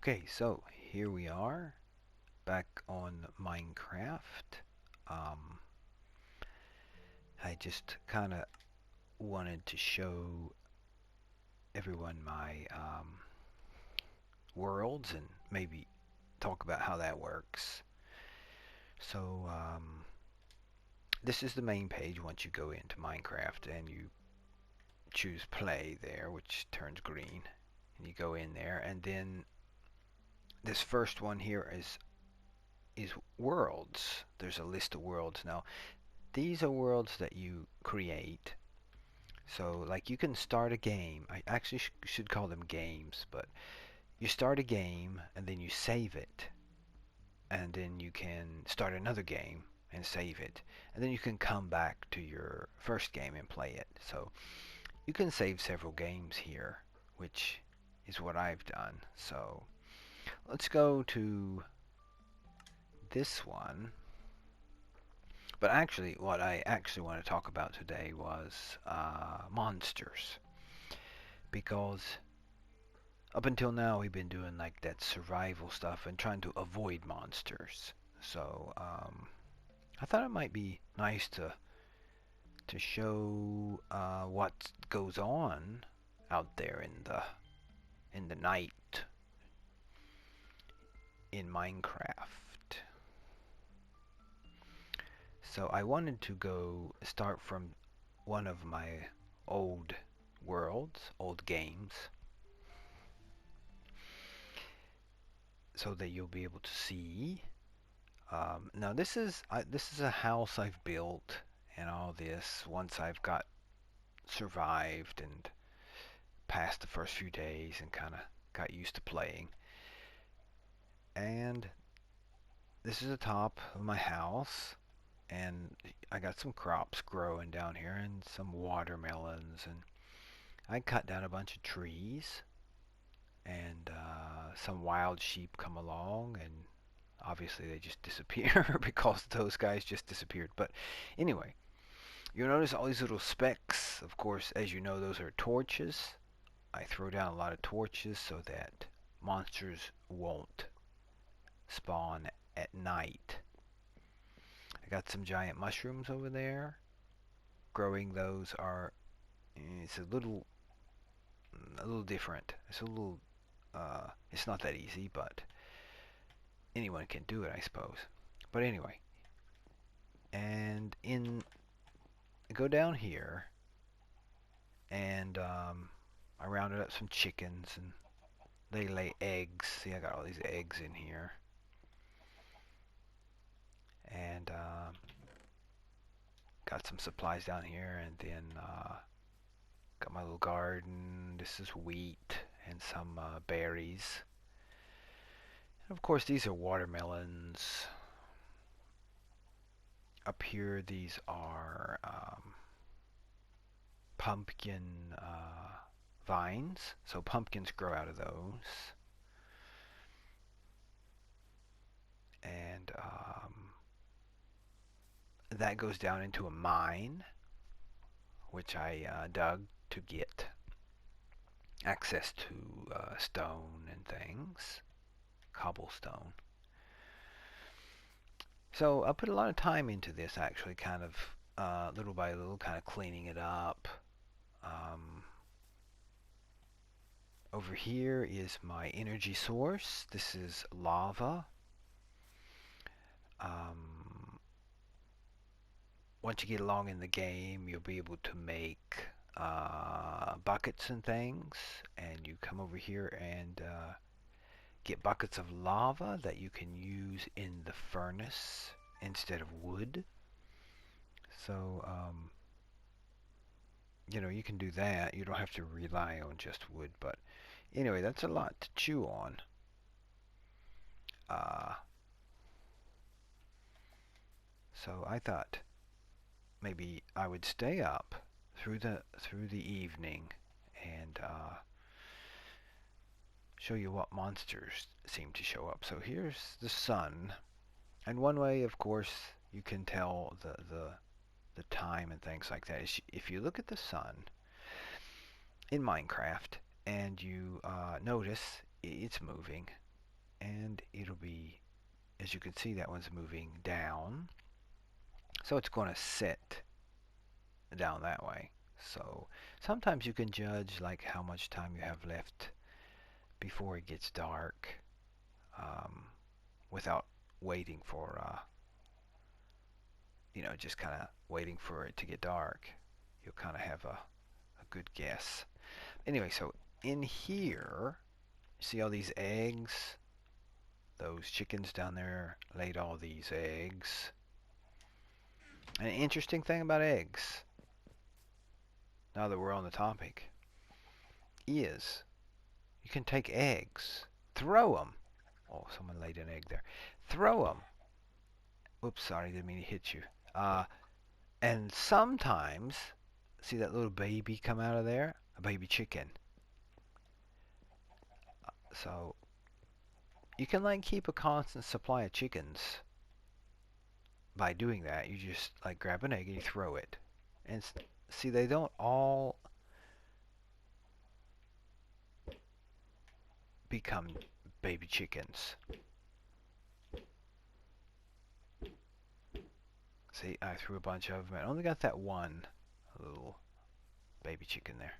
Okay, so here we are back on Minecraft. Um, I just kind of wanted to show everyone my worlds and maybe talk about how that works. So this is the main page once you go into Minecraft and you choose play there, which turns green, and you go in there, and then this first one here is worlds. There's a list of worlds. Now these are worlds that you create. So, like, you can start a game. I actually should call them games, but you start a game and then you save it, and then you can start another game and save it, and then you can come back to your first game and play it. So, you can save several games here, which is what I've done. So, let's go to this one. But actually, what I actually want to talk about today was monsters. Because up until now, we've been doing like that survival stuff and trying to avoid monsters. So I thought it might be nice to show what goes on out there in the night in Minecraft. So I wanted to go start from one of my old worlds, old games, so that you'll be able to see. Now this is a house I've built and all this once I've got survived and passed the first few days and kind of got used to playing. And this is the top of my house, and I got some crops growing down here and some watermelons, and I cut down a bunch of trees, and some wild sheep come along, and obviously they just disappear because those guys just disappeared. But anyway, you'll notice all these little specks. Of course, as you know, those are torches. I throw down a lot of torches so that monsters won't spawn at night. I got some giant mushrooms over there. Growing those are it's a little different. It's a little it's not that easy, but anyone can do it, I suppose. But anyway, and in go down here, and I rounded up some chickens, and they lay eggs. See, I got all these eggs in here, and got some supplies down here, and then got my little garden. This is wheat and some berries. And of course, these are watermelons. Up here, these are pumpkin vines. So pumpkins grow out of those. And that goes down into a mine, which I dug to get access to stone and things, cobblestone. So I put a lot of time into this, actually, kind of little by little, kind of cleaning it up. Over here is my energy source. This is lava. Once you get along in the game, you'll be able to make buckets and things, and you come over here and get buckets of lava that you can use in the furnace instead of wood. So you know, you can do that. You don't have to rely on just wood, but anyway, that's a lot to chew on. So I thought maybe I would stay up through the evening and show you what monsters seem to show up. So here's the sun, and one way, of course, you can tell the time and things like that is if you look at the sun in Minecraft and you notice it's moving. and it'll be, as you can see, that one's moving down. So it's going to sit down that way. So sometimes you can judge like how much time you have left before it gets dark, without waiting for, just kind of waiting for it to get dark. You'll kind of have a good guess. Anyway, so in here, see all these eggs? Those chickens down there laid all these eggs. An interesting thing about eggs, now that we're on the topic, is you can take eggs, throw them. Oh, someone laid an egg there. Throw them. Oops, sorry, didn't mean to hit you. And sometimes, see that little baby come out of there? A baby chicken. So you can like keep a constant supply of chickens by doing that. You just like grab an egg and you throw it. And see, they don't all become baby chickens. See, I threw a bunch of them. I only got that one little baby chicken there.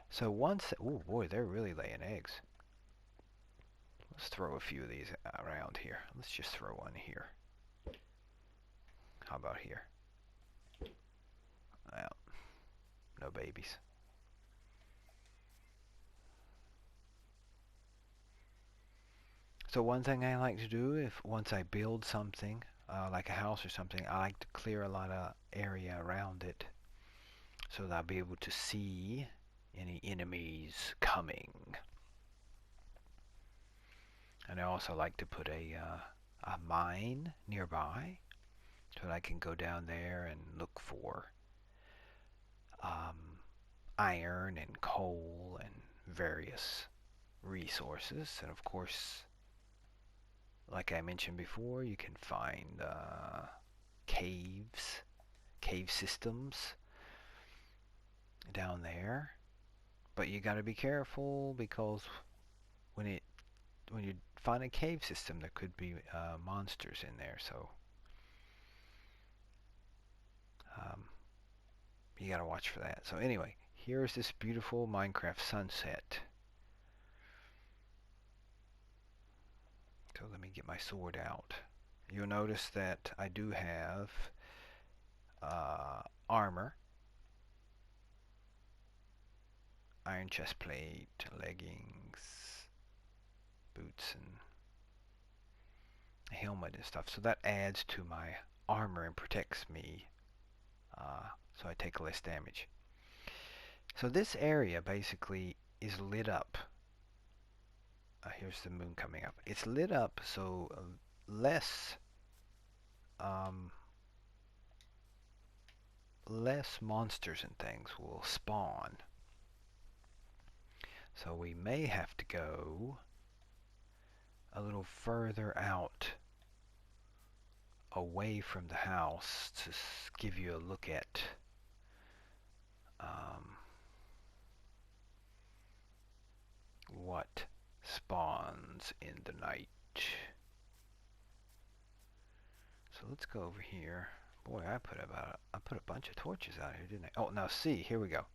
So once, oh boy, they're really laying eggs. Let's throw a few of these around here. Let's just throw one here. How about here? Well, no babies. So one thing I like to do, if once I build something, like a house or something, I like to clear a lot of area around it so that I'll be able to see any enemies coming. And I also like to put a mine nearby so that I can go down there and look for iron and coal and various resources. And of course, like I mentioned before, you can find caves, cave systems down there. But you got to be careful because when you find a cave system, there could be monsters in there. So you got to watch for that. So anyway, here's this beautiful Minecraft sunset. So let me get my sword out. You'll notice that I do have armor, iron chest plate, leggings, boots, and a helmet and stuff. So that adds to my armor and protects me, so I take less damage. So this area basically is lit up. Here's the moon coming up. It's lit up so less monsters and things will spawn. So we may have to go a little further out away from the house to give you a look at what spawns in the night. So let's go over here. Boy, I put a bunch of torches out here, didn't I? Oh, now see, here we go.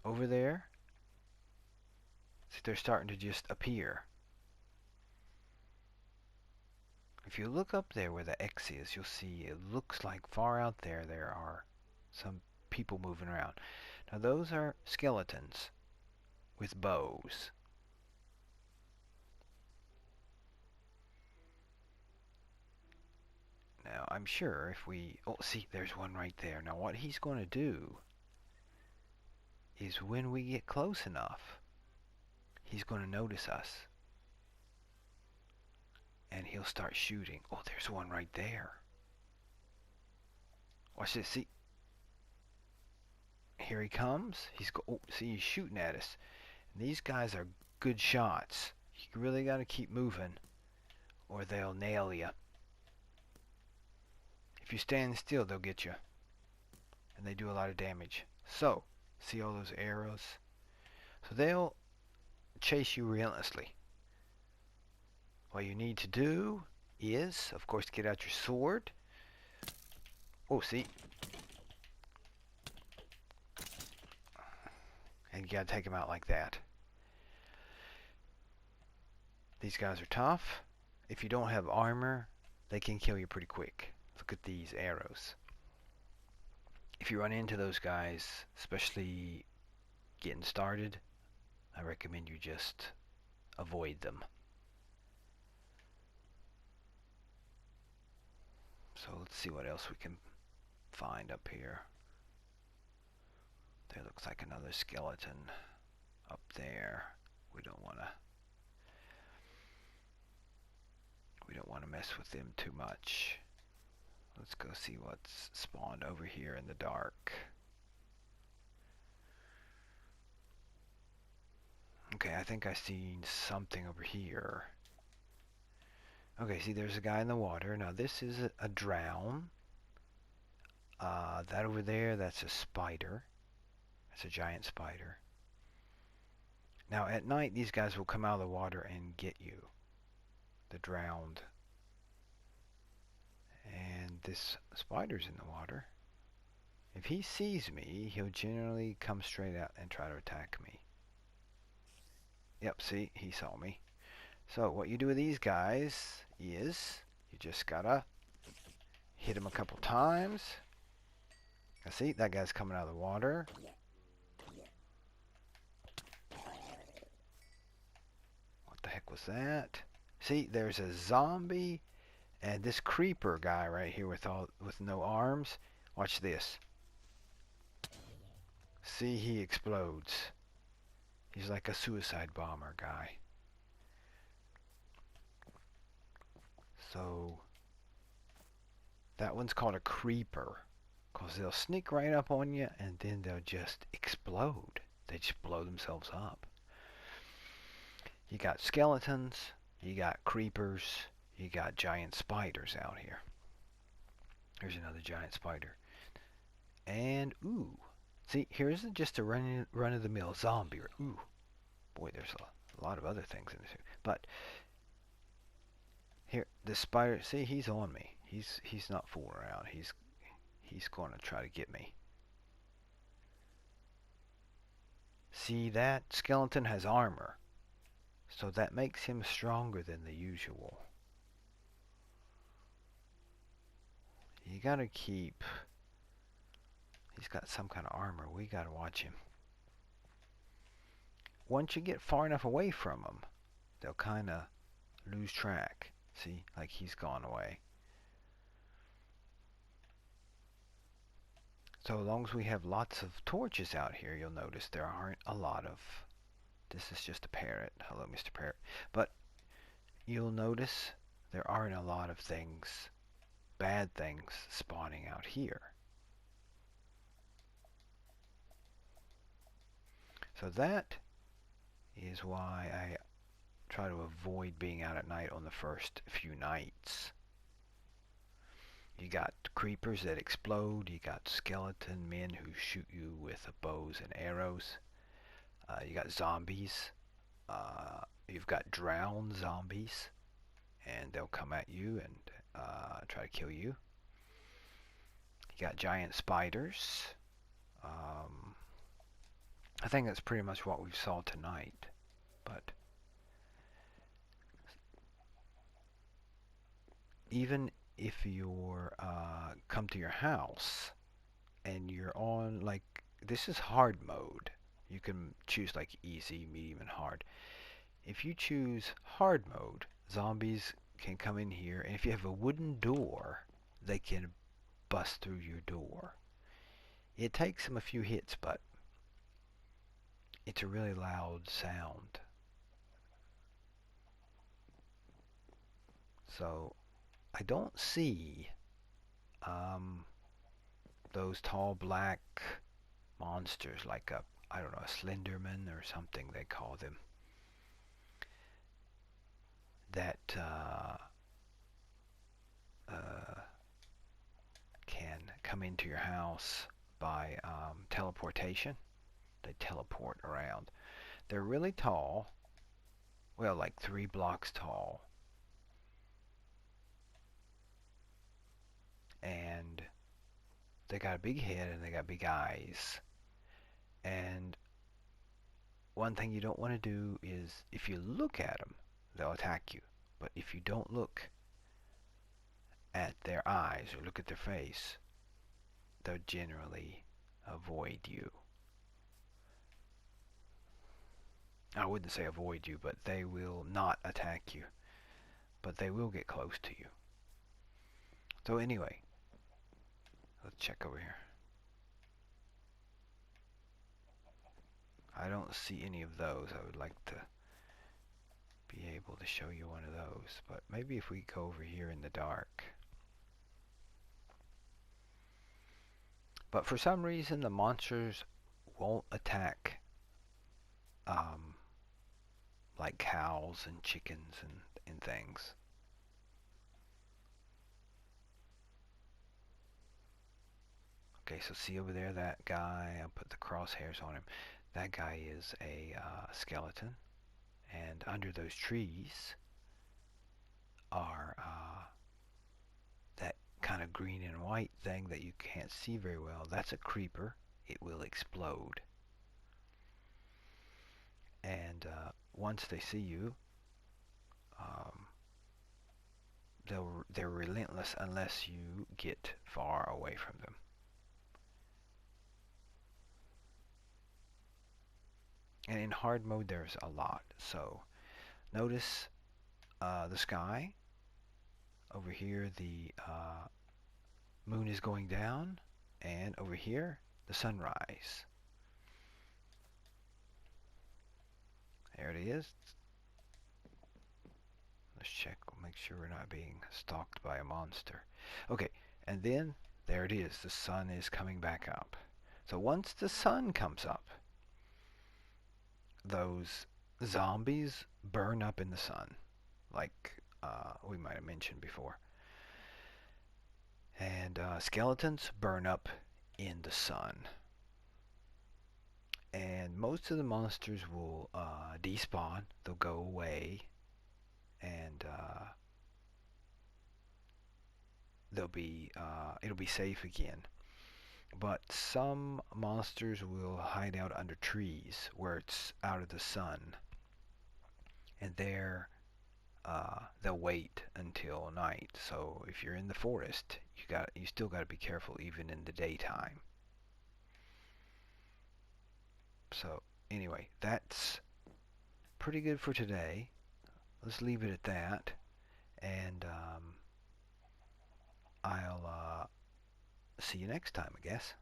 Over there, see, they're starting to just appear. If you look up there where the X is, you'll see it looks like far out there are some people moving around. Now those are skeletons with bows. Now I'm sure if we, oh see, there's one right there. Now what he's going to do is when we get close enough, he's going to notice us. And he'll start shooting. Oh, there's one right there. Watch this, see? Here he comes. Oh, see, he's shooting at us. And these guys are good shots. You really got to keep moving or they'll nail you. If you stand still, they'll get you. And they do a lot of damage. So, see all those arrows? So they'll chase you relentlessly. What you need to do is, of course, get out your sword. Oh, see? And you gotta take them out like that. These guys are tough. If you don't have armor, they can kill you pretty quick. Look at these arrows. If you run into those guys, especially getting started, I recommend you just avoid them. So let's see what else we can find up here. There looks like another skeleton up there. We don't want to mess with them too much. Let's go see what's spawned over here in the dark. Okay, I think I seen something over here. Okay, see, there's a guy in the water. Now this is a drown. That over there, that's a spider. That's a giant spider. Now at night, these guys will come out of the water and get you. The drowned. And this spider's in the water. If he sees me, he'll generally come straight out and try to attack me. Yep, see, he saw me. So what you do with these guys is you just gotta hit him a couple times. Now see, that guy's coming out of the water. What the heck was that? See, there's a zombie and this creeper guy right here with no arms. Watch this. See, he explodes. He's like a suicide bomber guy. So that one's called a creeper, because they'll sneak right up on you and then they'll just explode. They just blow themselves up. You got skeletons, you got creepers, you got giant spiders out here. There's another giant spider. And, ooh, see, here's just a run-of-the-mill zombie. Ooh, boy, there's a lot of other things in this here. But here, the spider, see, he's on me. He's not fooling around. He's going to try to get me. See, that skeleton has armor, so that makes him stronger than the usual. You gotta keep... He's got some kind of armor. We gotta watch him. Once you get far enough away from them, they'll kind of lose track. See, like he's gone away. So as long as we have lots of torches out here, you'll notice there aren't a lot of... This is just a parrot. Hello, Mr. Parrot. But you'll notice there aren't a lot of things, bad things, spawning out here. So that is why I try to avoid being out at night on the first few nights. You got creepers that explode, you got skeleton men who shoot you with bows and arrows, you got zombies, you've got drowned zombies, and they'll come at you and try to kill you. You got giant spiders. I think that's pretty much what we saw tonight, but even if you're come to your house and you're on, like, this is hard mode. You can choose like easy, medium, and hard. If you choose hard mode, zombies can come in here, and if you have a wooden door, they can bust through your door. It takes them a few hits, but it's a really loud sound. So I don't see those tall black monsters like I don't know, a Slenderman or something they call them, that can come into your house by teleportation. They teleport around. They're really tall, well, like 3 blocks tall, and they got a big head and they got big eyes. And one thing you don't want to do is, if you look at them, they'll attack you. But if you don't look at their eyes or look at their face, they'll generally avoid you. I wouldn't say avoid you, but they will not attack you. But they will get close to you. So anyway, let's check over here. I don't see any of those. I would like to be able to show you one of those. But maybe if we go over here in the dark. But for some reason, the monsters won't attack like cows and chickens and things. Okay, so see over there that guy, I'll put the crosshairs on him. That guy is a skeleton. And under those trees are that kind of green and white thing that you can't see very well. That's a creeper. It will explode. And once they see you, they're relentless unless you get far away from them. And in hard mode, there's a lot. So notice the sky. Over here, the moon is going down. And over here, the sunrise. There it is. Let's check, make sure we're not being stalked by a monster. Okay, and then there it is. The sun is coming back up. So once the sun comes up, those zombies burn up in the sun, like we might have mentioned before. And skeletons burn up in the sun. And most of the monsters will despawn. They'll go away. And it'll be safe again. But some monsters will hide out under trees where it's out of the sun, and there they'll wait until night. So if you're in the forest, you still got to be careful even in the daytime. So anyway, that's pretty good for today. Let's leave it at that, and I'll see you next time, I guess.